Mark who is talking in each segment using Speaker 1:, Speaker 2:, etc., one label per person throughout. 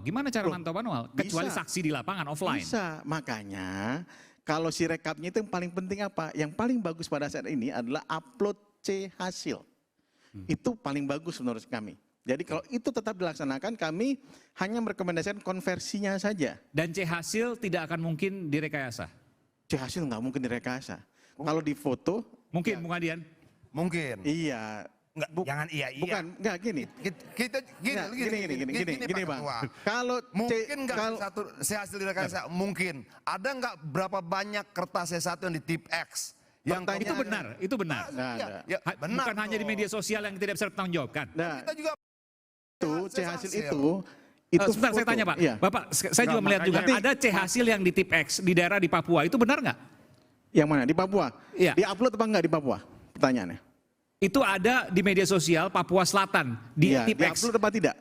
Speaker 1: Gimana cara mantau manual? Kecuali
Speaker 2: Bisa.
Speaker 1: saksi di lapangan offline.
Speaker 2: Bisa, makanya kalau si rekapnya itu yang paling penting apa? Yang paling bagus pada saat ini adalah upload C hasil. Itu paling bagus menurut kami. Jadi kalau itu tetap dilaksanakan, kami hanya merekomendasikan konversinya saja.
Speaker 1: Dan C hasil tidak akan mungkin direkayasa.
Speaker 2: C hasil nggak mungkin direkayasa. Kalau di foto,
Speaker 1: Mungkin, Bung Adian?
Speaker 3: Mungkin.
Speaker 2: iya.
Speaker 3: Enggak, jangan iya.
Speaker 2: Bukan, enggak gini.
Speaker 3: Kita
Speaker 2: Gini, Bang.
Speaker 3: Pak.
Speaker 2: Kalau
Speaker 3: Mungkin enggak
Speaker 2: kalau
Speaker 3: satu hasil direkayasa, mungkin. Ada enggak berapa banyak kertas C1 yang di tip X? Yang
Speaker 1: Itu benar, itu benar.
Speaker 2: Nah,
Speaker 3: Ya, benar
Speaker 1: Bukan hanya di media sosial yang tidak bisa bertanggungjawabkan.
Speaker 2: nah,
Speaker 3: kita juga
Speaker 2: itu C hasil itu
Speaker 1: Sebentar saya
Speaker 2: foto.
Speaker 1: tanya Pak,
Speaker 2: Iya.
Speaker 1: Bapak saya juga melihat juga
Speaker 2: makanya-
Speaker 1: ada C hasil yang di tip X di daerah di Papua, itu benar nggak?
Speaker 2: Yang mana? Di Papua?
Speaker 1: Iya.
Speaker 2: Di-upload apa enggak di Papua? Pertanyaannya.
Speaker 1: Itu ada di media sosial Papua Selatan di
Speaker 2: Iya,
Speaker 1: tip X.
Speaker 2: di-upload apa tidak?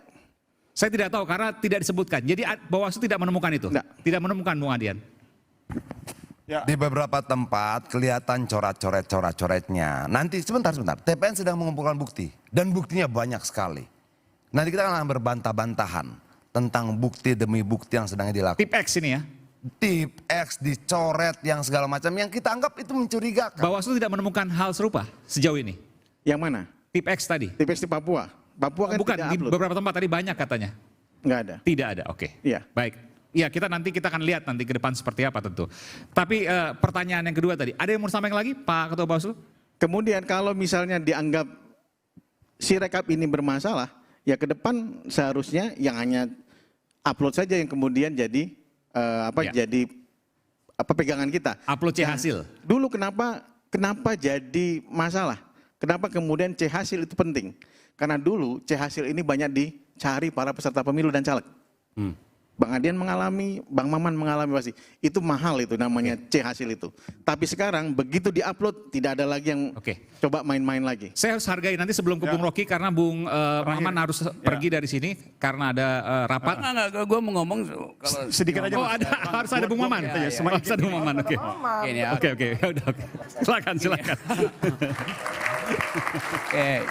Speaker 1: Saya tidak tahu karena tidak disebutkan. Jadi Bawaslu tidak menemukan itu.
Speaker 2: Enggak.
Speaker 1: Tidak menemukan Bung Adian.
Speaker 3: di beberapa tempat kelihatan coret-coretnya. Nanti sebentar. TPN sedang mengumpulkan bukti dan buktinya banyak sekali. Nanti kita akan berbantah-bantahan tentang bukti demi bukti yang sedang dilakukan.
Speaker 1: Tip X ini ya.
Speaker 3: Tip X dicoret yang segala macam yang kita anggap itu mencurigakan.
Speaker 1: Bawaslu tidak menemukan hal serupa sejauh ini.
Speaker 2: Yang mana?
Speaker 1: Tip X tadi.
Speaker 2: TPS di Papua. Papua kan
Speaker 1: Bukan,
Speaker 2: tidak
Speaker 1: di
Speaker 2: upload.
Speaker 1: beberapa tempat tadi banyak katanya.
Speaker 2: Enggak ada.
Speaker 1: Tidak ada, oke.
Speaker 2: Iya.
Speaker 1: Baik. Ya kita akan lihat nanti ke depan seperti apa tentu. Tapi pertanyaan yang kedua tadi, ada yang mau sampaikan lagi Pak Ketua Bawaslu?
Speaker 2: Kemudian kalau misalnya dianggap si rekap ini bermasalah, ya ke depan seharusnya yang hanya upload saja yang kemudian jadi jadi pegangan kita.
Speaker 1: Upload C hasil.
Speaker 2: Dulu kenapa jadi masalah? Kenapa kemudian C hasil itu penting? Karena dulu C hasil ini banyak dicari para peserta pemilu dan caleg. Bang Adian mengalami, Bang Maman mengalami pasti. Itu mahal itu namanya C hasil itu. Tapi sekarang begitu diupload tidak ada lagi yang coba main-main lagi.
Speaker 1: Saya harus hargai nanti sebelum ke Bung Rocky karena Bung Maman harus pergi dari sini karena ada rapat.
Speaker 4: Enggak, gue mau ngomong kalau
Speaker 2: Sedikit aja.
Speaker 1: Oh ada, harus ada Bung Maman. Harus ada Bung Maman, oke.
Speaker 4: ini ya.
Speaker 1: Oke, udah oke. Silakan.
Speaker 4: Oke.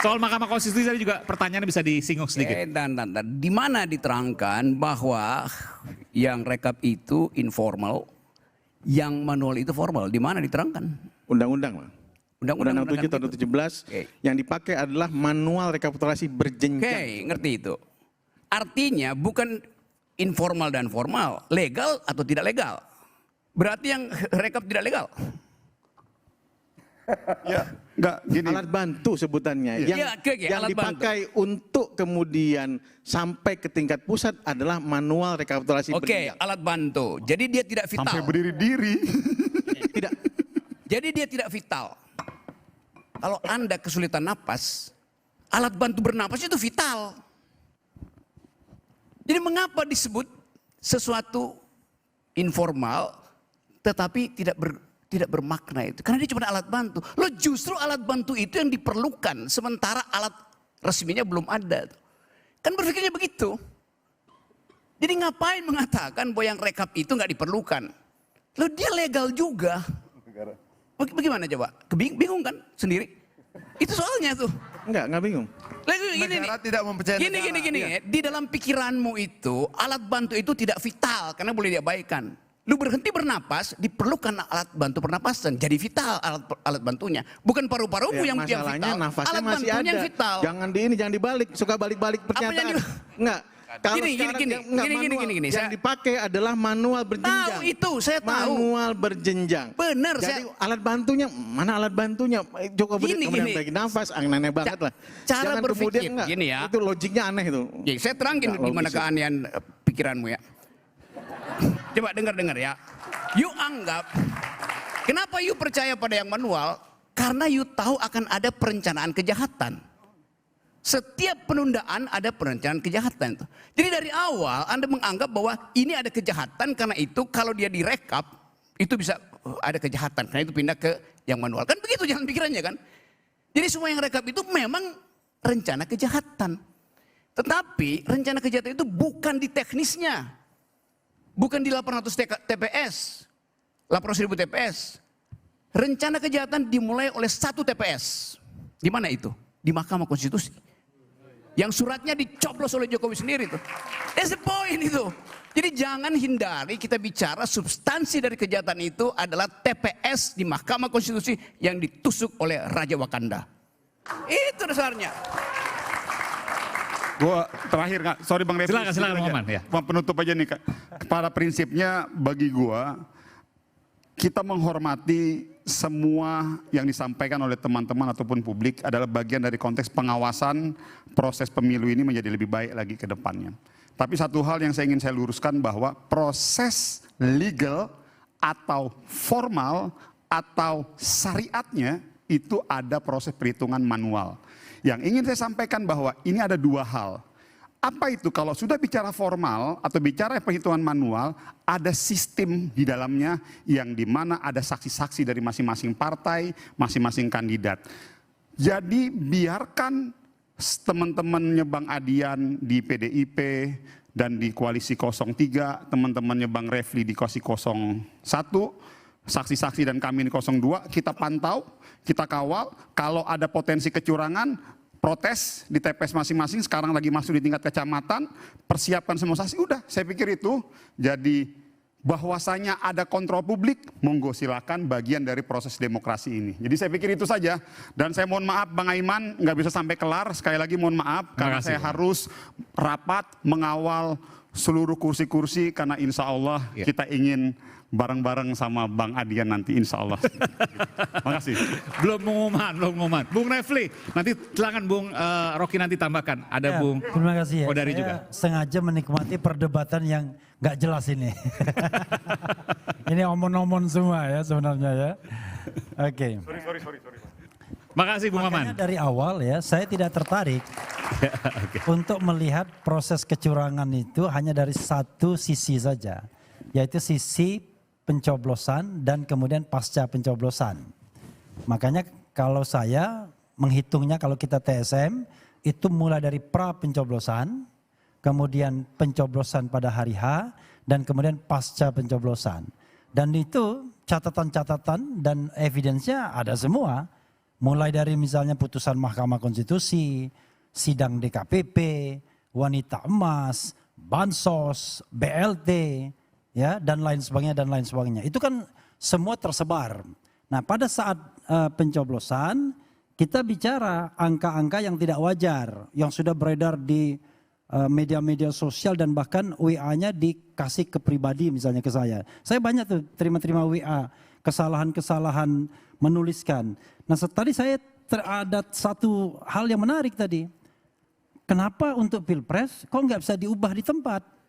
Speaker 1: Soal Mahkamah Konstitusi tadi juga pertanyaannya bisa disinggung sedikit.
Speaker 4: Dan di mana diterangkan bahwa yang rekap itu informal, yang manual itu formal? Di mana diterangkan?
Speaker 2: Undang-undang, Bang. Undang-Undang 7 tahun 2017 yang dipakai adalah manual rekapitulasi berjenjang.
Speaker 4: Oke, ngerti itu. Artinya bukan informal dan formal, legal atau tidak legal. Berarti yang rekap tidak legal.
Speaker 5: Ya, enggak gini.
Speaker 2: Alat bantu sebutannya. Yang, yang
Speaker 4: alat
Speaker 2: dipakai untuk kemudian sampai ke tingkat pusat adalah manual rekapitulasi berjenjang.
Speaker 4: Alat bantu. Jadi dia tidak vital.
Speaker 5: Sampai berdiri-diri.
Speaker 2: Tidak.
Speaker 4: Jadi dia tidak vital. Kalau Anda kesulitan napas, alat bantu bernapas itu vital. Jadi mengapa disebut sesuatu informal tetapi tidak bermakna itu? Karena dia cuma alat bantu. Lo justru alat bantu itu yang diperlukan sementara alat resminya belum ada. Kan berpikirnya begitu. Jadi ngapain mengatakan bahwa yang rekap itu nggak diperlukan? Lo dia legal juga. Bagaimana coba? Bingung kan sendiri? Itu soalnya tuh.
Speaker 2: Enggak bingung.
Speaker 3: Negara tidak mempercayai negara.
Speaker 4: Gini. Di dalam pikiranmu itu alat bantu itu tidak vital karena boleh diabaikan. Lu berhenti bernapas, diperlukan alat bantu pernapasan. Jadi vital alat bantunya. Bukan paru-parumu yang vital.
Speaker 2: Masalahnya nafasnya
Speaker 4: alat
Speaker 2: masih
Speaker 4: bantunya
Speaker 2: ada.
Speaker 4: yang vital.
Speaker 2: Jangan dibalik. Suka balik-balik pernyataan. Enggak. Kalau
Speaker 4: Gini.
Speaker 2: Yang dipakai adalah manual berjenjang.
Speaker 4: Tahu itu, saya tahu.
Speaker 2: Manual berjenjang.
Speaker 4: Benar.
Speaker 2: Jadi alat bantunya, mana alat bantunya? Coba kemudian bagi nafas, aneh banget lah.
Speaker 4: Cara
Speaker 2: Jangan
Speaker 4: berpikir,
Speaker 2: kemudian
Speaker 4: gini ya.
Speaker 2: Itu logiknya aneh itu.
Speaker 4: Jadi saya terangin gimana keanehan pikiranmu ya. Coba dengar ya. You anggap, kenapa you percaya pada yang manual? Karena you tahu akan ada perencanaan kejahatan. Setiap penundaan ada perencanaan kejahatan. Jadi dari awal Anda menganggap bahwa ini ada kejahatan karena itu kalau dia direkap itu bisa ada kejahatan. Karena itu pindah ke yang manual. Kan begitu jalan pikirannya kan. Jadi semua yang rekap itu memang rencana kejahatan. Tetapi rencana kejahatan itu bukan di teknisnya. Bukan di 800 TPS. 800.000 TPS. Rencana kejahatan dimulai oleh 1 TPS. Di mana itu? Di Mahkamah Konstitusi. Yang suratnya dicoblos oleh Jokowi sendiri tuh. That's the point itu. Jadi jangan hindari kita bicara substansi dari kejahatan itu adalah TPS di Mahkamah Konstitusi yang ditusuk oleh Raja Wakanda. Itu dasarnya.
Speaker 5: Gua terakhir Kak, sorry Bang Refli.
Speaker 1: Silakan Muhammad ya.
Speaker 5: Penutup aja nih Kak. Pada prinsipnya bagi gua kita menghormati semua yang disampaikan oleh teman-teman ataupun publik adalah bagian dari konteks pengawasan proses pemilu ini menjadi lebih baik lagi ke depannya. Tapi satu hal yang saya ingin saya luruskan bahwa proses legal atau formal atau syariatnya itu ada proses perhitungan manual. Yang ingin saya sampaikan bahwa ini ada dua hal. Apa itu? Kalau sudah bicara formal atau bicara perhitungan manual, ada sistem di dalamnya yang dimana ada saksi-saksi dari masing-masing partai, masing-masing kandidat. Jadi biarkan teman-temannya Bang Adian di PDIP dan di Koalisi 03, teman-temannya Bang Refli di Koalisi 01, saksi-saksi dan kami di 02, kita pantau, kita kawal. Kalau ada potensi kecurangan, protes di TPS masing-masing, sekarang lagi masuk di tingkat kecamatan, persiapkan semua saksi, udah saya pikir itu. Jadi bahwasanya ada kontrol publik, monggo silakan bagian dari proses demokrasi ini. Jadi saya pikir itu saja. Dan saya mohon maaf Bang Aiman, nggak bisa sampai kelar, sekali lagi mohon maaf, karena saya harus rapat mengawal seluruh kursi-kursi, karena insya Allah kita ingin bareng-bareng sama Bang Adian nanti insya Allah. Makasih.
Speaker 1: Belum pengumuman. Bung Refli, nanti silakan Bung Rocky nanti tambahkan. Ada Bung
Speaker 6: terima kasih ya.
Speaker 1: Kodari
Speaker 6: Saya
Speaker 1: juga.
Speaker 6: sengaja menikmati perdebatan yang nggak jelas ini. Ini omon-omon semua ya sebenarnya ya. Oke.
Speaker 5: Sorry.
Speaker 1: Makasih Bung Maman.
Speaker 6: Makanya dari awal ya saya tidak tertarik untuk melihat proses kecurangan itu hanya dari satu sisi saja. Yaitu sisi pencoblosan dan kemudian pasca pencoblosan. Makanya kalau saya menghitungnya kalau kita TSM itu mulai dari pra pencoblosan, kemudian pencoblosan pada hari H dan kemudian pasca pencoblosan. Dan itu catatan-catatan dan evidence-nya ada semua. Mulai dari misalnya putusan Mahkamah Konstitusi, sidang DKPP, wanita emas, bansos, BLT, ya dan lain sebagainya. Itu kan semua tersebar. Nah pada saat pencoblosan kita bicara angka-angka yang tidak wajar yang sudah beredar di media-media sosial dan bahkan WA-nya dikasih ke pribadi misalnya ke saya. Saya banyak tuh terima WA kesalahan-kesalahan menuliskan. Nah tadi saya ada satu hal yang menarik tadi. Kenapa untuk Pilpres kok nggak bisa diubah di tempat?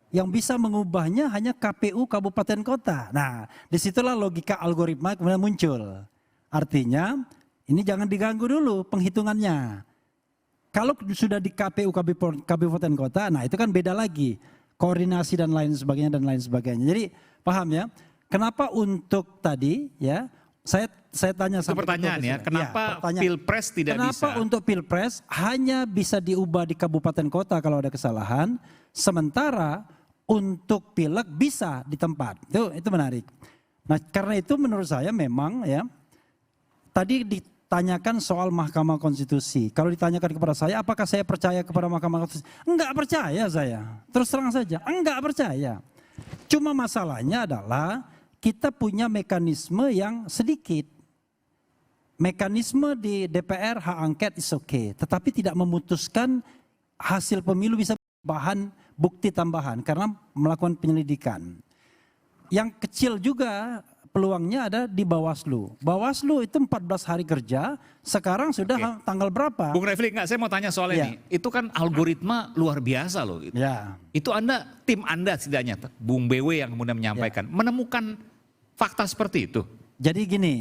Speaker 6: Yang bisa mengubahnya hanya KPU kabupaten kota. Nah, disitulah logika algoritma kemudian muncul. Artinya, ini jangan diganggu dulu penghitungannya. Kalau sudah di KPU kabupaten kota, nah itu kan beda lagi. Koordinasi dan lain sebagainya. Jadi, paham ya? Kenapa untuk tadi ya, saya tanya
Speaker 1: Itu pertanyaan ya, kenapa Pilpres tidak bisa?
Speaker 6: Kenapa untuk Pilpres hanya bisa diubah di kabupaten kota kalau ada kesalahan, sementara untuk pileg bisa di tempat. Itu menarik. Nah, karena itu menurut saya memang ya tadi ditanyakan soal Mahkamah Konstitusi. Kalau ditanyakan kepada saya, apakah saya percaya kepada Mahkamah Konstitusi? Enggak percaya saya. Terus terang saja, enggak percaya. Cuma masalahnya adalah kita punya mekanisme yang sedikit. Mekanisme di DPR hak angket is okay, tetapi tidak memutuskan hasil pemilu bisa bahan bukti tambahan karena melakukan penyelidikan. Yang kecil juga peluangnya ada di Bawaslu. Bawaslu itu 14 hari kerja, sekarang sudah tanggal berapa?
Speaker 1: Bung Refli, enggak, saya mau tanya soal ini. Itu kan algoritma luar biasa loh.
Speaker 6: Ya.
Speaker 1: Itu tim Anda setidaknya, Bung BW yang kemudian menyampaikan, menemukan fakta seperti itu.
Speaker 6: Jadi gini.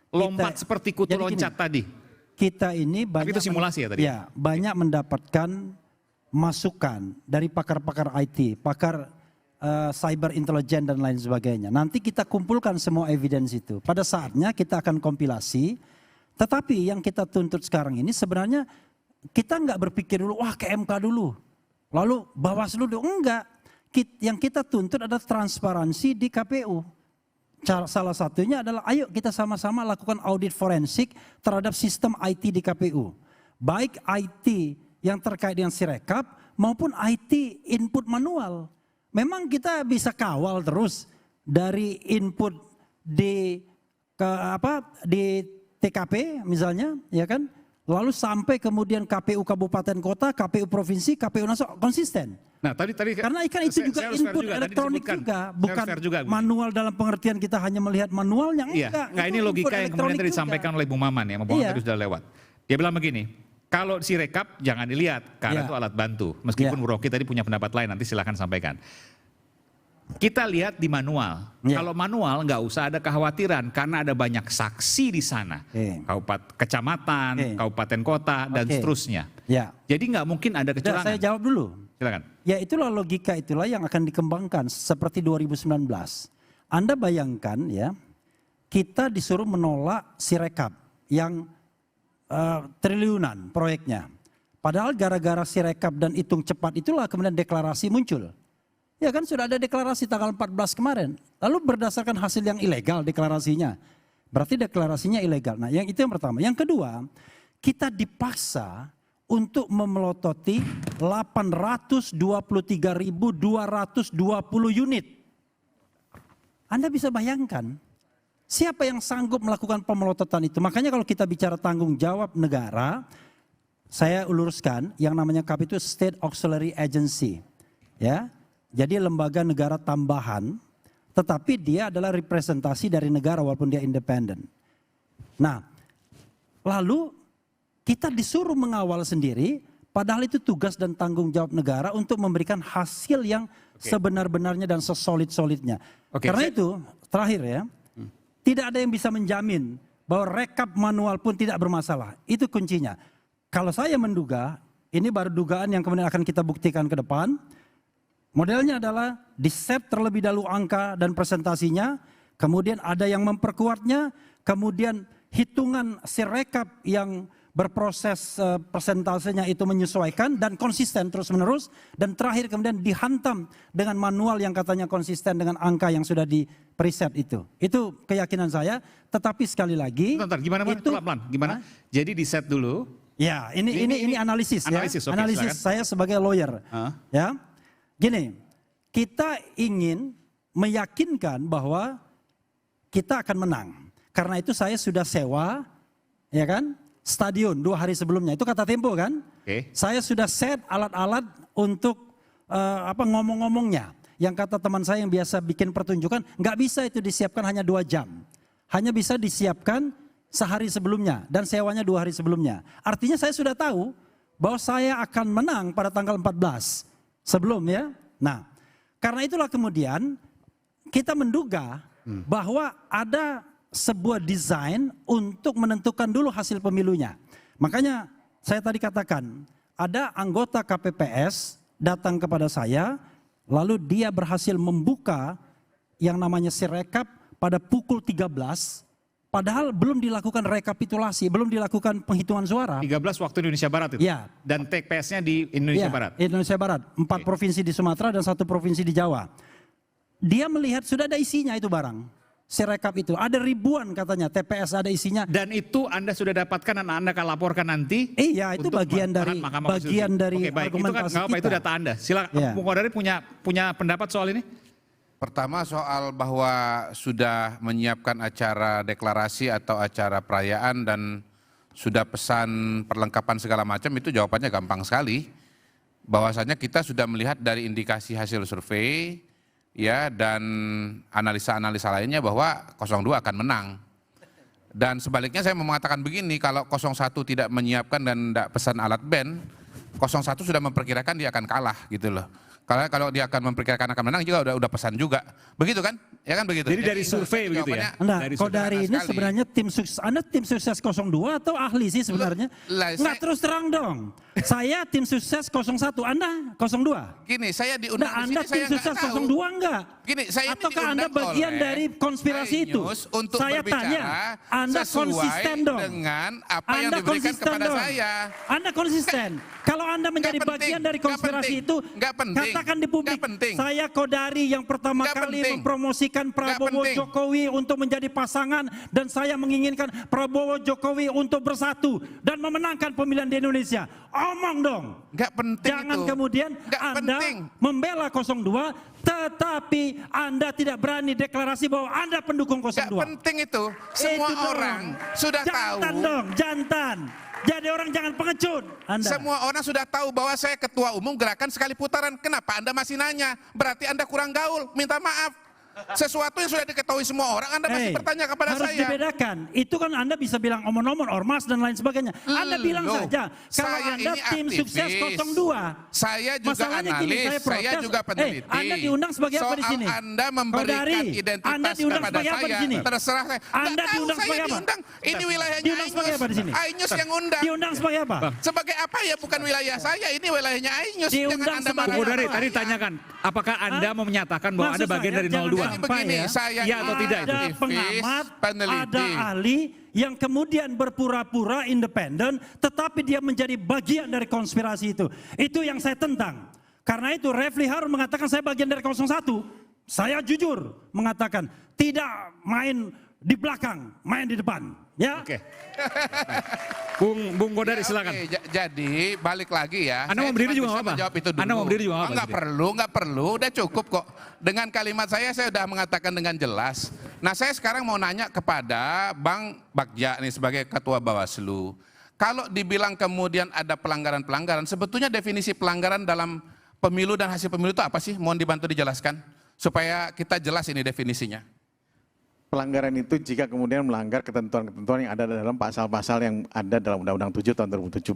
Speaker 1: Lompat seperti kutu loncat tadi.
Speaker 6: Kita ini banyak
Speaker 1: itu simulasi ya tadi?
Speaker 6: Ya, banyak mendapatkan masukan dari pakar-pakar IT, pakar cyber intelligence dan lain sebagainya. Nanti kita kumpulkan semua evidence itu. Pada saatnya kita akan kompilasi, tetapi yang kita tuntut sekarang ini sebenarnya kita nggak berpikir dulu, wah ke MK dulu, lalu Bawaslu dulu, enggak. Yang kita tuntut adalah transparansi di KPU. Salah satunya adalah ayo kita sama-sama lakukan audit forensik terhadap sistem IT di KPU. Baik IT yang terkait dengan Sirekap maupun IT input manual. Memang kita bisa kawal terus dari input di TKP misalnya, ya kan? Lalu sampai kemudian KPU kabupaten kota, KPU provinsi, KPU nasional konsisten.
Speaker 1: Nah, tadi
Speaker 6: Karena ikan itu juga input elektronik juga, bukan manual dalam pengertian kita hanya melihat manualnya.
Speaker 1: Iya,
Speaker 6: enggak,
Speaker 1: ini logika yang kemudian tadi disampaikan oleh Bung Maman ya, Bung Maman tadi sudah lewat. Dia bilang begini, kalau Sirekap jangan dilihat karena itu alat bantu. Meskipun Bu Rocky tadi punya pendapat lain, nanti silahkan sampaikan. Kita lihat di manual. Kalau manual nggak usah ada kekhawatiran karena ada banyak saksi di sana. Kabupaten, kecamatan, kabupaten kota dan seterusnya. Jadi nggak mungkin ada kecurangan.
Speaker 6: Saya jawab dulu.
Speaker 1: Silakan.
Speaker 6: Ya itulah logika itulah yang akan dikembangkan seperti 2019. Anda bayangkan ya, kita disuruh menolak Sirekap yang triliunan proyeknya. Padahal gara-gara Sirekap dan hitung cepat itulah kemudian deklarasi muncul. Ya kan sudah ada deklarasi tanggal 14 kemarin. Lalu berdasarkan hasil yang ilegal deklarasinya. Berarti deklarasinya ilegal. Nah yang itu yang pertama. Yang kedua, kita dipaksa untuk memelototi 823.220 unit. Anda bisa bayangkan siapa yang sanggup melakukan pemelototan itu. Makanya kalau kita bicara tanggung jawab negara, saya luruskan yang namanya KAP itu State Auxiliary Agency. Ya. Jadi lembaga negara tambahan, tetapi dia adalah representasi dari negara walaupun dia independen. Nah, lalu kita disuruh mengawal sendiri, padahal itu tugas dan tanggung jawab negara untuk memberikan hasil yang sebenar-benarnya dan sesolid-solidnya. Karena itu, terakhir ya, tidak ada yang bisa menjamin bahwa rekap manual pun tidak bermasalah. Itu kuncinya. Kalau saya menduga, ini baru dugaan yang kemudian akan kita buktikan ke depan. Modelnya adalah di-set terlebih dahulu angka dan presentasinya, kemudian ada yang memperkuatnya, kemudian hitungan Sirekap yang berproses persentasenya itu menyesuaikan dan konsisten terus-menerus, dan terakhir kemudian dihantam dengan manual yang katanya konsisten dengan angka yang sudah di preset itu. Itu keyakinan saya, tetapi sekali lagi.
Speaker 1: Bentar, gimana itu pelan-pelan? Gimana? Jadi di-set dulu.
Speaker 6: Ya, ini analisis ya. Analisis saya sebagai lawyer. Ya. Gini, kita ingin meyakinkan bahwa kita akan menang. Karena itu saya sudah sewa, ya kan, stadion 2 hari sebelumnya. Itu kata Tempo kan. Saya sudah set alat-alat untuk ngomong-ngomongnya. Yang kata teman saya yang biasa bikin pertunjukan, nggak bisa itu disiapkan hanya 2 jam. Hanya bisa disiapkan sehari sebelumnya dan sewanya 2 hari sebelumnya. Artinya saya sudah tahu bahwa saya akan menang pada tanggal 14. Sebelum ya. Nah, karena itulah kemudian kita menduga bahwa ada sebuah desain untuk menentukan dulu hasil pemilunya. Makanya saya tadi katakan ada anggota KPPS datang kepada saya, lalu dia berhasil membuka yang namanya Sirekap pada pukul 13. Padahal belum dilakukan rekapitulasi, belum dilakukan penghitungan suara.
Speaker 1: 13 waktu Indonesia Barat itu?
Speaker 6: Ya.
Speaker 1: Dan TPS-nya di Indonesia Barat?
Speaker 6: Indonesia Barat. 4 provinsi di Sumatera dan 1 provinsi di Jawa. Dia melihat sudah ada isinya itu barang. Sirekap itu. Ada ribuan katanya TPS ada isinya.
Speaker 1: Dan itu Anda sudah dapatkan dan Anda akan laporkan nanti?
Speaker 6: Iya, itu bagian dari argumentasi kita.
Speaker 1: Itu data Anda. Silakan, Bung Kodari punya pendapat soal ini?
Speaker 7: Pertama soal bahwa sudah menyiapkan acara deklarasi atau acara perayaan dan sudah pesan perlengkapan segala macam, itu jawabannya gampang sekali. Bahwasanya kita sudah melihat dari indikasi hasil survei ya dan analisa-analisa lainnya bahwa 02 akan menang. Dan sebaliknya saya mau mengatakan begini, kalau 01 tidak menyiapkan dan tidak pesan alat band, 01 sudah memperkirakan dia akan kalah gitu loh. Karena kalau dia akan memperkirakan akan menang juga udah pesan juga. Begitu kan? Ya kan begitu.
Speaker 1: Jadi dari survei begitu ya?
Speaker 6: Nah, Kodari ini sebenarnya tim sukses, Anda tim sukses 02 atau ahli sih sebenarnya? Enggak, terus terang dong. Saya tim sukses 01, Anda 02.
Speaker 7: Gini, saya diundang
Speaker 6: di sini, Anda tim sukses 02 enggak?
Speaker 7: Gini, saya
Speaker 6: ataukah Anda bagian dari konspirasi itu?
Speaker 7: Untuk
Speaker 6: saya tanya, Anda konsisten dong.
Speaker 7: Dengan apa yang diberikan kepada saya.
Speaker 6: Anda konsisten. Kalau Anda menjadi bagian dari konspirasi itu, katakan di publik, saya Kodari yang pertama kali mempromosikan menginginkan Prabowo
Speaker 7: penting.
Speaker 6: Jokowi untuk menjadi pasangan dan saya menginginkan Prabowo Jokowi untuk bersatu dan memenangkan pemilihan di Indonesia. Omong dong.
Speaker 7: Nggak penting
Speaker 6: Jangan
Speaker 7: itu.
Speaker 6: kemudian
Speaker 7: Nggak
Speaker 6: Anda
Speaker 7: penting.
Speaker 6: membela 02 tetapi Anda tidak berani deklarasi bahwa Anda pendukung 02.
Speaker 7: Nggak penting itu. Semua
Speaker 6: Itu dong.
Speaker 7: orang sudah tahu.
Speaker 6: Jantan dong, jantan. Jadi orang jangan pengecut. Anda.
Speaker 7: Semua orang sudah tahu bahwa saya ketua umum gerakan sekali putaran. Kenapa Anda masih nanya? Berarti Anda kurang gaul. Minta maaf. Sesuatu yang sudah diketahui semua orang, Anda masih bertanya kepada
Speaker 6: harus
Speaker 7: saya.
Speaker 6: dibedakan. Itu kan Anda bisa bilang omong-omong, ormas dan lain sebagainya. Anda bilang
Speaker 7: Loh,
Speaker 6: saja, kalau
Speaker 7: saya
Speaker 6: Anda
Speaker 7: ini
Speaker 6: tim
Speaker 7: aktivis.
Speaker 6: sukses 02.
Speaker 7: Saya juga
Speaker 6: Masalahnya
Speaker 7: analis,
Speaker 6: gini,
Speaker 7: saya
Speaker 6: protes.
Speaker 7: juga peneliti.
Speaker 6: Anda diundang sebagai apa di
Speaker 7: Soal
Speaker 6: sini?
Speaker 7: Anda memberikan
Speaker 6: Saudari,
Speaker 7: identitas
Speaker 6: Anda diundang
Speaker 7: kepada
Speaker 6: sebagai apa di
Speaker 7: saya,
Speaker 6: sini?
Speaker 7: terserah saya.
Speaker 6: Anda
Speaker 7: Nggak tahu
Speaker 6: diundang
Speaker 7: saya
Speaker 6: sebagai apa?
Speaker 7: diundang. Ini wilayahnya
Speaker 6: Diundang sebagai apa di sini?
Speaker 7: Ainus yang undang.
Speaker 6: Diundang sebagai apa?
Speaker 7: Sebagai apa ya? Bukan wilayah saya, ini wilayahnya Ainus.
Speaker 6: Diundang
Speaker 7: Jangan Anda
Speaker 6: sebagai
Speaker 1: Bung
Speaker 7: marah.
Speaker 1: Godari tadi tanyakan, apakah Anda mau menyatakan bahwa
Speaker 6: Maksud
Speaker 1: Anda bagian
Speaker 6: saya,
Speaker 1: dari
Speaker 6: jangan
Speaker 1: 02?
Speaker 6: sampai
Speaker 7: Begini,
Speaker 6: ya.
Speaker 7: saya
Speaker 1: Iya atau tidak itu?
Speaker 6: Ada
Speaker 7: aktivis,
Speaker 6: pengamat,
Speaker 7: peneliti.
Speaker 6: ada ahli yang kemudian berpura-pura independen, tetapi dia menjadi bagian dari konspirasi itu. Itu yang saya tentang. Karena itu Refli Harun mengatakan saya bagian dari 01. Saya jujur mengatakan tidak main di belakang, main di depan. Ya.
Speaker 1: Oke. Bung Godari silakan.
Speaker 7: Oke, jadi balik lagi ya.
Speaker 1: Anda
Speaker 7: Saya
Speaker 1: mau berdiri
Speaker 7: cuma
Speaker 1: juga
Speaker 7: bisa
Speaker 1: nggak apa?
Speaker 7: menjawab itu dulu.
Speaker 1: Anda mau berdiri juga nggak
Speaker 7: Oh,
Speaker 1: apa?
Speaker 7: nggak perlu, udah cukup kok. Dengan kalimat saya sudah mengatakan dengan jelas. Nah, saya sekarang mau nanya kepada Bang Bagja nih sebagai Ketua Bawaslu. Kalau dibilang kemudian ada pelanggaran-pelanggaran, sebetulnya definisi pelanggaran dalam pemilu dan hasil pemilu itu apa sih? Mohon dibantu dijelaskan supaya kita jelas ini definisinya.
Speaker 2: Pelanggaran itu jika kemudian melanggar ketentuan-ketentuan yang ada dalam pasal-pasal yang ada dalam Undang-Undang 7 tahun 2017.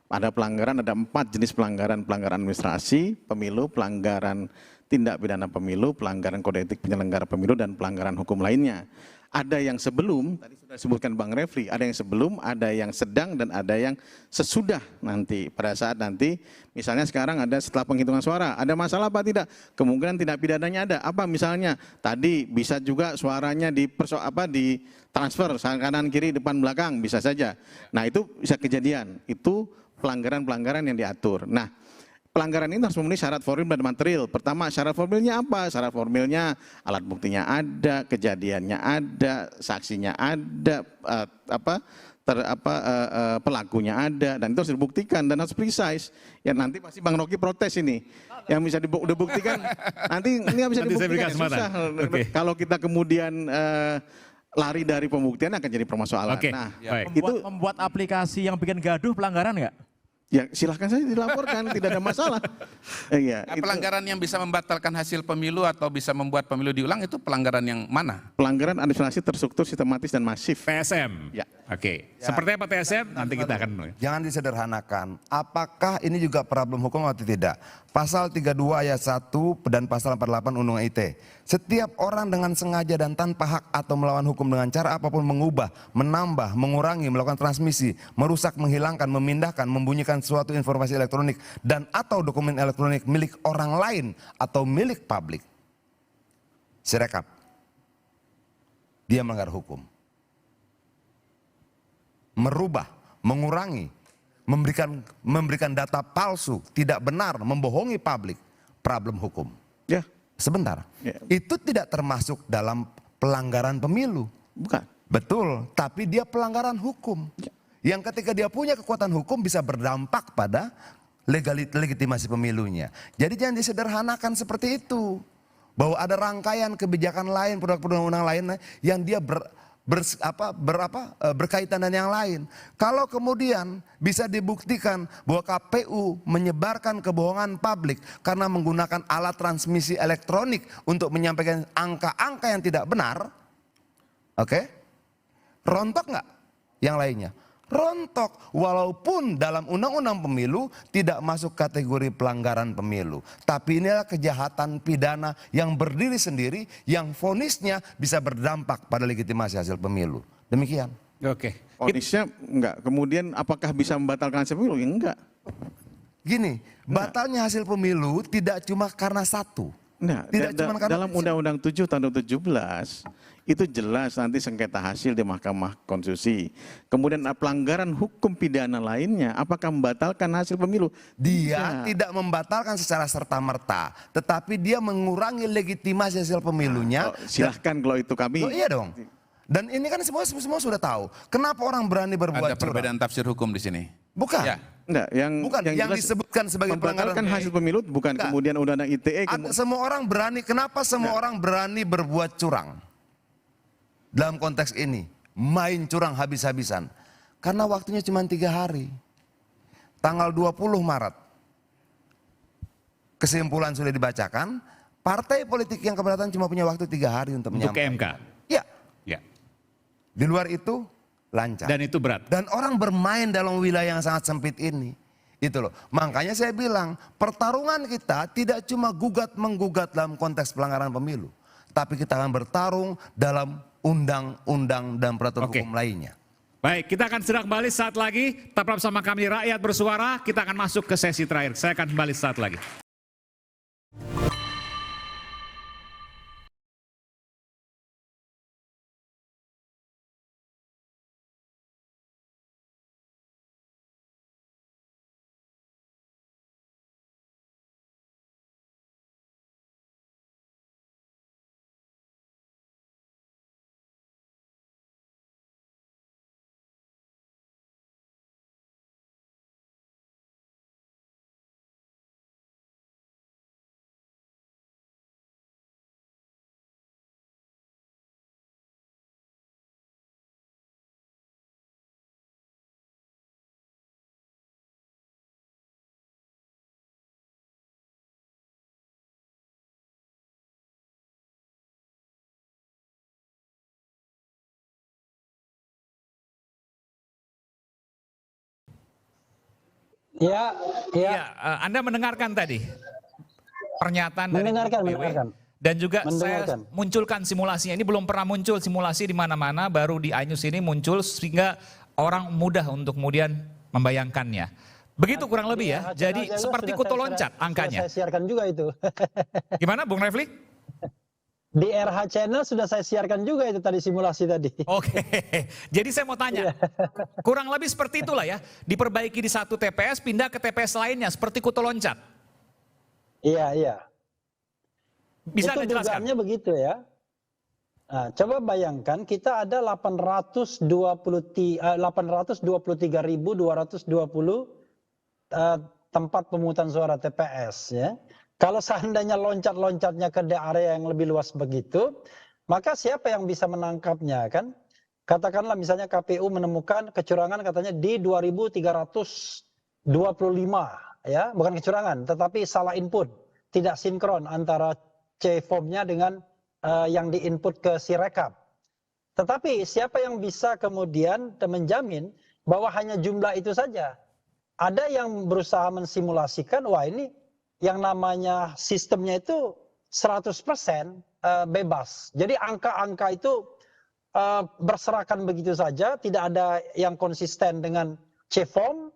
Speaker 2: Ada pelanggaran, ada 4 jenis pelanggaran. Pelanggaran administrasi, pemilu, pelanggaran tindak pidana pemilu, pelanggaran kode etik penyelenggara pemilu, dan pelanggaran hukum lainnya. Ada yang sebelum, tadi sudah disebutkan Bang Refli, ada yang sebelum, ada yang sedang, dan ada yang sesudah nanti. Pada saat nanti, misalnya sekarang ada setelah penghitungan suara, ada masalah apa tidak? Kemungkinan tindak pidananya ada. Apa misalnya? Tadi bisa juga suaranya ditransfer, kanan kiri depan belakang, bisa saja. Nah itu bisa kejadian, itu pelanggaran-pelanggaran yang diatur. Nah, pelanggaran ini harus memenuhi syarat formil dan material. Pertama, syarat formilnya apa? Syarat formilnya alat buktinya ada, kejadiannya ada, saksinya ada, pelakunya ada, dan itu harus dibuktikan dan harus precise. Ya nanti pasti Bang Rocky protes ini. Yang bisa dibuktikan nanti ini bisa
Speaker 1: Nanti saya
Speaker 2: dibuktikan
Speaker 1: berikan
Speaker 2: ya,
Speaker 1: kesempatan.
Speaker 2: susah.
Speaker 1: Oke.
Speaker 2: Kalau kita kemudian lari dari pembuktian akan jadi permasalahan.
Speaker 1: Oke,
Speaker 2: Nah,
Speaker 1: baik.
Speaker 2: itu
Speaker 8: Membuat aplikasi yang bikin gaduh pelanggaran nggak?
Speaker 2: ya silahkan saja dilaporkan, tidak ada masalah. Iya,
Speaker 7: Nah,
Speaker 2: itu
Speaker 7: pelanggaran yang bisa membatalkan hasil pemilu atau bisa membuat pemilu diulang itu pelanggaran yang mana?
Speaker 2: pelanggaran administrasi terstruktur, sistematis, dan masif.
Speaker 1: TSM.
Speaker 2: Ya.
Speaker 1: Oke. Seperti apa TSM? Nanti kita akan.
Speaker 3: Jangan disederhanakan. Apakah ini juga problem hukum atau tidak? Pasal 32 ayat 1 dan pasal 48 Undang-Undang ITE. Setiap orang dengan sengaja dan tanpa hak atau melawan hukum dengan cara apapun mengubah, menambah, mengurangi, melakukan transmisi, merusak, menghilangkan, memindahkan, membunyikan suatu informasi elektronik dan atau dokumen elektronik milik orang lain atau milik publik. Sirekap. Dia melanggar hukum. Merubah, mengurangi, memberikan data palsu, tidak benar, membohongi publik, problem hukum.
Speaker 2: Ya,
Speaker 3: Sebentar,
Speaker 2: Ya.
Speaker 3: itu tidak termasuk dalam pelanggaran pemilu.
Speaker 2: bukan.
Speaker 3: Betul, tapi dia pelanggaran hukum. Yang ketika dia punya kekuatan hukum bisa berdampak pada legitimasi pemilunya. Jadi jangan disederhanakan seperti itu. Bahwa ada rangkaian kebijakan lain, produk-produk undang lain yang dia berkaitan dengan yang lain. Kalau kemudian bisa dibuktikan bahwa KPU menyebarkan kebohongan publik karena menggunakan alat transmisi elektronik untuk menyampaikan angka-angka yang tidak benar, oke? Rontok nggak yang lainnya? Rontok, walaupun dalam undang-undang pemilu tidak masuk kategori pelanggaran pemilu. Tapi inilah kejahatan pidana yang berdiri sendiri, yang vonisnya bisa berdampak pada legitimasi hasil pemilu. Demikian.
Speaker 1: Oke.
Speaker 2: Vonisnya enggak. Kemudian apakah bisa membatalkan hasil pemilu? Ya enggak.
Speaker 3: Gini, batalnya hasil pemilu tidak cuma karena satu.
Speaker 2: Nah,
Speaker 3: Tidak cuma karena
Speaker 2: dalam Undang-Undang 7 tahun 2017 itu jelas nanti sengketa hasil di Mahkamah Konstitusi. Kemudian pelanggaran hukum pidana lainnya, apakah membatalkan hasil pemilu?
Speaker 3: Dia tidak membatalkan secara serta-merta, tetapi dia mengurangi legitimasi hasil pemilunya.
Speaker 2: Silahkan kalau itu kami.
Speaker 3: Oh, iya dong. Dan ini kan semua sudah tahu. Kenapa orang berani berbuat
Speaker 7: Ada perbedaan tafsir hukum di sini.
Speaker 3: Bukan.
Speaker 7: Ya.
Speaker 2: Enggak,
Speaker 3: Bukan yang
Speaker 2: jelas
Speaker 3: disebutkan sebagai pelanggaran
Speaker 2: membatalkan hasil pemilu bukan
Speaker 3: Enggak.
Speaker 2: kemudian undang-undang ITE.
Speaker 3: Semua orang berani. Kenapa semua orang berani berbuat curang? Dalam konteks ini, main curang habis-habisan. Karena waktunya cuma 3 hari. Tanggal 20 Maret. Kesimpulan sudah dibacakan. Partai politik yang keberatan cuma punya waktu 3 hari untuk
Speaker 1: Untuk ke
Speaker 3: menyampaikan.
Speaker 1: MK.
Speaker 3: Ya.
Speaker 1: Ya.
Speaker 3: Di luar itu lancar.
Speaker 1: Dan itu berat.
Speaker 3: Dan orang bermain dalam wilayah yang sangat sempit ini. Itu loh. Makanya saya bilang, pertarungan kita tidak cuma gugat-menggugat dalam konteks pelanggaran pemilu. Tapi kita akan bertarung dalam undang-undang dan peraturan hukum lainnya.
Speaker 1: Baik, kita akan segera kembali saat lagi. Tetap bersama kami Rakyat Bersuara. Kita akan masuk ke sesi terakhir. Saya akan kembali saat lagi.
Speaker 6: Ya,
Speaker 1: Iya, Anda mendengarkan tadi pernyataan dari BW. Dan juga saya munculkan simulasinya. Ini belum pernah muncul simulasi di mana-mana, baru di iNews ini muncul sehingga orang mudah untuk kemudian membayangkannya. Begitu kurang lebih ya. Jadi seperti kutu loncat angkanya.
Speaker 6: Saya siarkan juga itu.
Speaker 1: Gimana Bung Refli?
Speaker 6: Di RH Channel sudah saya siarkan juga itu tadi simulasi tadi.
Speaker 1: Oke, jadi saya mau tanya, kurang lebih seperti itulah ya, diperbaiki di satu TPS, pindah ke TPS lainnya, seperti kutu loncat.
Speaker 6: Iya, iya.
Speaker 1: Bisa Anda
Speaker 6: itu
Speaker 1: jelaskan?
Speaker 6: dugaannya begitu ya. Nah, coba bayangkan kita ada 823.220 tempat pemungutan suara TPS ya. Kalau seandainya loncat-loncatnya ke area yang lebih luas begitu, maka siapa yang bisa menangkapnya kan? Katakanlah misalnya KPU menemukan kecurangan katanya di 2.325 ya, bukan kecurangan tetapi salah input, tidak sinkron antara C-formnya dengan yang diinput ke Sirekap. Tetapi siapa yang bisa kemudian menjamin bahwa hanya jumlah itu saja? Ada yang berusaha mensimulasikan, wah ini yang namanya sistemnya itu 100% bebas. Jadi angka-angka itu berserakan begitu saja, tidak ada yang konsisten dengan C-form,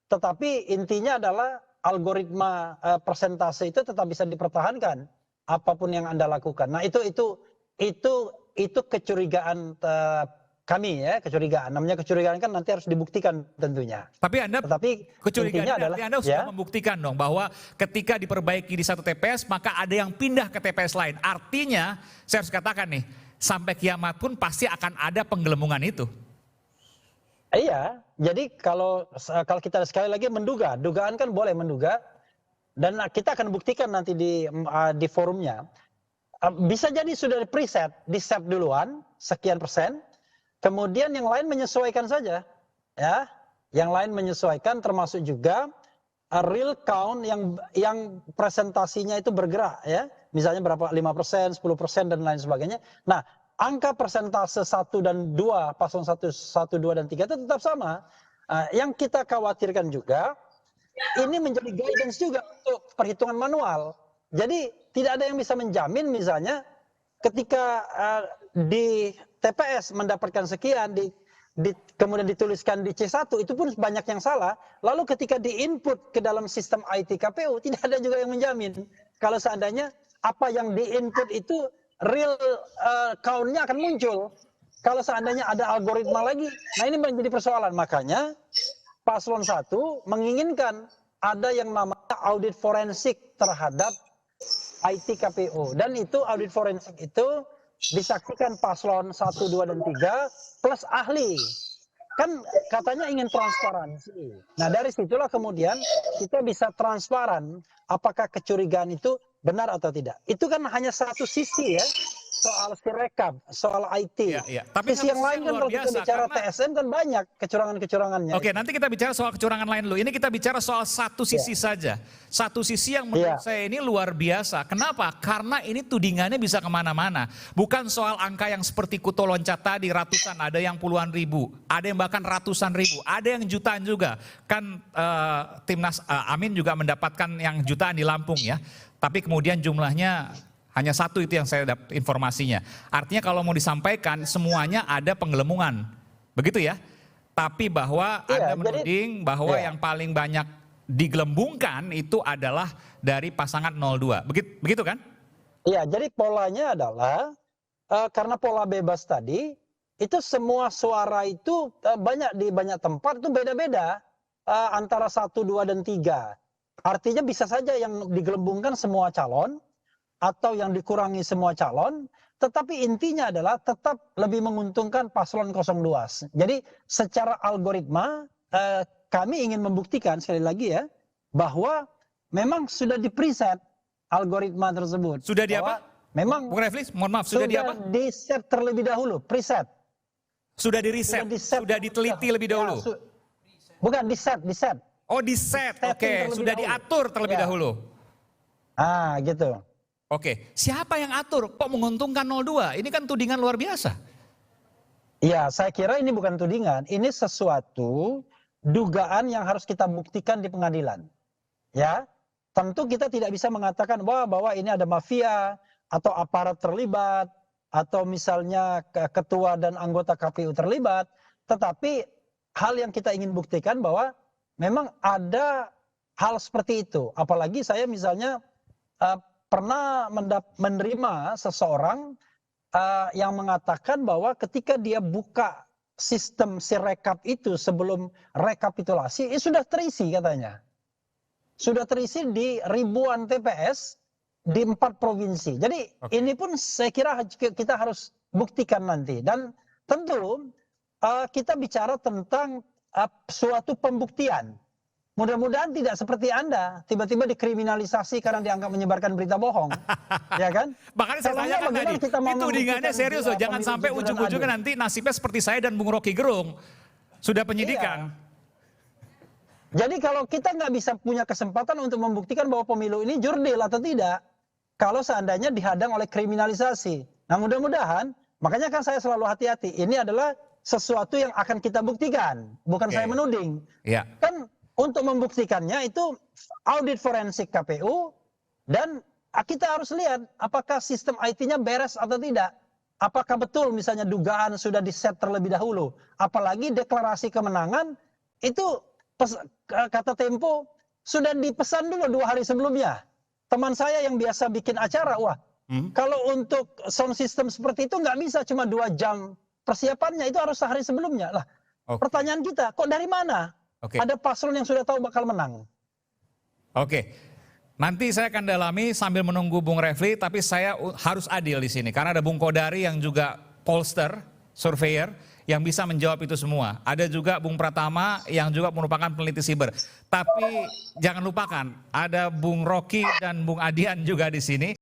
Speaker 6: tetapi intinya adalah algoritma persentase itu tetap bisa dipertahankan apapun yang Anda lakukan. Nah, itu kecurigaan kami ya, kecurigaan. Namanya kecurigaan kan nanti harus dibuktikan tentunya.
Speaker 1: Tapi Anda kecurigaan
Speaker 6: adalah,
Speaker 1: Anda sudah membuktikan dong bahwa ketika diperbaiki di satu TPS maka ada yang pindah ke TPS lain. Artinya saya harus katakan nih, sampai kiamat pun pasti akan ada penggelembungan itu.
Speaker 6: Iya, jadi kalau kita sekali lagi menduga, dugaan kan boleh menduga, dan kita akan buktikan nanti di forumnya. Bisa jadi sudah preset, di set duluan sekian persen. Kemudian yang lain menyesuaikan saja, ya. Yang lain menyesuaikan termasuk juga real count yang presentasinya itu bergerak, ya. Misalnya berapa 5%, 10% dan lain sebagainya. Nah, angka persentase 1 dan 2, paslon 1, 2 dan 3 itu tetap sama. Yang kita khawatirkan juga ini menjadi guidance juga untuk perhitungan manual. Jadi tidak ada yang bisa menjamin misalnya ketika di TPS mendapatkan sekian, kemudian dituliskan di C1, itu pun banyak yang salah. Lalu ketika di-input ke dalam sistem IT KPU, tidak ada juga yang menjamin. Kalau seandainya apa yang di-input itu real count-nya akan muncul. Kalau seandainya ada algoritma lagi, nah ini menjadi persoalan. Makanya Paslon 1 menginginkan ada yang namanya audit forensik terhadap IT KPU. Dan itu audit forensik itu disaksikan Paslon 1, 2, dan 3 plus ahli. Kan katanya ingin transparansi. Nah dari situlah kemudian kita bisa transparan apakah kecurigaan itu benar atau tidak. Itu kan hanya satu sisi ya. Soal Sirekap, soal IT.
Speaker 1: Ya. Tapi
Speaker 6: sisi yang lain kan kalau kita bicara
Speaker 1: karena...
Speaker 6: TSM kan banyak kecurangan-kecurangannya.
Speaker 1: Oke, nanti kita bicara soal kecurangan lain dulu. Ini kita bicara soal satu sisi saja. Satu sisi yang menurut saya ini luar biasa. Kenapa? Karena ini tudingannya bisa kemana-mana. Bukan soal angka yang seperti Kuto loncat tadi, ratusan, ada yang puluhan ribu. Ada yang bahkan ratusan ribu. Ada yang jutaan juga. Kan Timnas Amin juga mendapatkan yang jutaan di Lampung ya. Tapi kemudian jumlahnya... hanya satu itu yang saya dapat informasinya. Artinya kalau mau disampaikan semuanya ada penggelembungan. Begitu ya. Tapi bahwa Anda menuding bahwa yang paling banyak digelembungkan itu adalah dari pasangan 02. Begitu kan?
Speaker 6: Iya, jadi polanya adalah karena pola bebas tadi itu semua suara itu di banyak tempat itu beda-beda antara 1, 2, dan 3. Artinya bisa saja yang digelembungkan semua calon atau yang dikurangi semua calon, tetapi intinya adalah tetap lebih menguntungkan paslon 02. Jadi secara algoritma kami ingin membuktikan sekali lagi ya, bahwa memang sudah di-preset algoritma tersebut.
Speaker 1: Sudah di apa?
Speaker 6: Memang
Speaker 1: Bung Refli, mohon maaf, sudah di apa?
Speaker 6: Di-set terlebih dahulu, preset.
Speaker 1: Sudah di-reset, sudah diteliti lebih dahulu?
Speaker 6: Ya, bukan di-set.
Speaker 1: Oh di-set, oke, sudah diatur terlebih dahulu.
Speaker 6: Ah gitu.
Speaker 1: Oke, siapa yang atur? Kok menguntungkan 02? Ini kan tudingan luar biasa.
Speaker 6: Ya, saya kira ini bukan tudingan. Ini sesuatu dugaan yang harus kita buktikan di pengadilan. Ya, tentu kita tidak bisa mengatakan bahwa ini ada mafia atau aparat terlibat atau misalnya ketua dan anggota KPU terlibat. Tetapi hal yang kita ingin buktikan bahwa memang ada hal seperti itu. Apalagi saya misalnya pernah menerima seseorang yang mengatakan bahwa ketika dia buka sistem Sirekap itu sebelum rekapitulasi, sudah terisi katanya. Sudah terisi di ribuan TPS di 4 provinsi. Jadi ini pun saya kira kita harus buktikan nanti. Dan tentu kita bicara tentang suatu pembuktian. Mudah-mudahan tidak seperti Anda, tiba-tiba dikriminalisasi karena dianggap menyebarkan berita bohong. Ya kan?
Speaker 1: Makanya saya tanyakan tadi, itu tudingannya serius loh, jangan sampai ujung-ujungnya nanti nasibnya seperti saya dan Bung Rocky Gerung. Sudah penyidikan.
Speaker 6: Iya. Jadi kalau kita nggak bisa punya kesempatan untuk membuktikan bahwa pemilu ini jurdil atau tidak, kalau seandainya dihadang oleh kriminalisasi. Nah mudah-mudahan, makanya kan saya selalu hati-hati, ini adalah sesuatu yang akan kita buktikan, bukan saya menuding.
Speaker 1: Iya.
Speaker 6: Kan untuk membuktikannya itu audit forensik KPU dan kita harus lihat apakah sistem IT-nya beres atau tidak. Apakah betul misalnya dugaan sudah di-set terlebih dahulu. Apalagi deklarasi kemenangan itu kata Tempo sudah dipesan dulu 2 hari sebelumnya. Teman saya yang biasa bikin acara, kalau untuk sound system seperti itu nggak bisa cuma 2 jam persiapannya, itu harus sehari sebelumnya. Lah, pertanyaan kita, kok dari mana? Ada paslon yang sudah tahu bakal menang.
Speaker 1: Nanti saya akan dalami sambil menunggu Bung Refli, tapi saya harus adil di sini karena ada Bung Kodari yang juga pollster, surveyor yang bisa menjawab itu semua. Ada juga Bung Pratama yang juga merupakan peneliti siber. Tapi jangan lupakan ada Bung Rocky dan Bung Adian juga di sini.